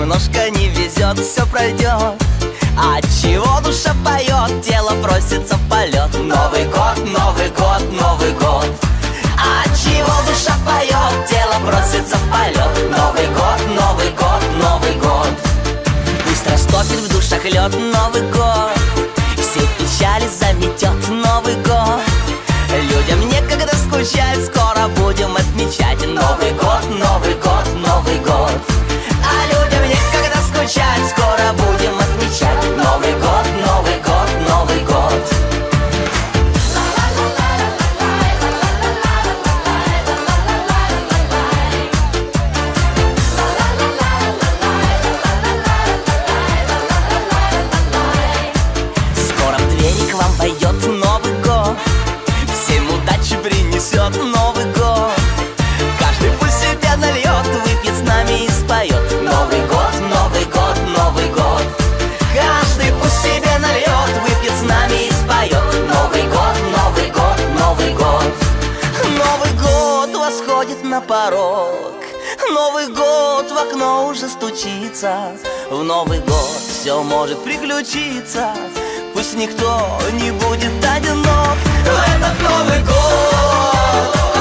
немножко не везет, все пройдет. От чего душа поет, тело просится в полет. Новый год, Новый год, Новый год. От чего душа поет, тело просится в полет. Новый год, Новый год, Новый год. Пусть растопит в душах лед Новый год, все печали заметет Новый год. Людям некогда скучать, скоро будем отмечать Новый год, Новый год, Новый год. А людям некогда скучать, скоро будем отмечать Новый год, Новый год, Новый год. Скоро в двери к вам войдет Новый год, всем удачи принесет Новый год. Каждый пусть себе нальет, выпьет с нами и споет Новый год, Новый год, Новый год. Каждый пусть себе нальет, выпьет с нами и споет Новый год, Новый год, Новый год. Новый год восходит на порог, Новый год в окно уже стучится. В Новый год все может приключиться, пусть никто не будет одинок в этот Новый год.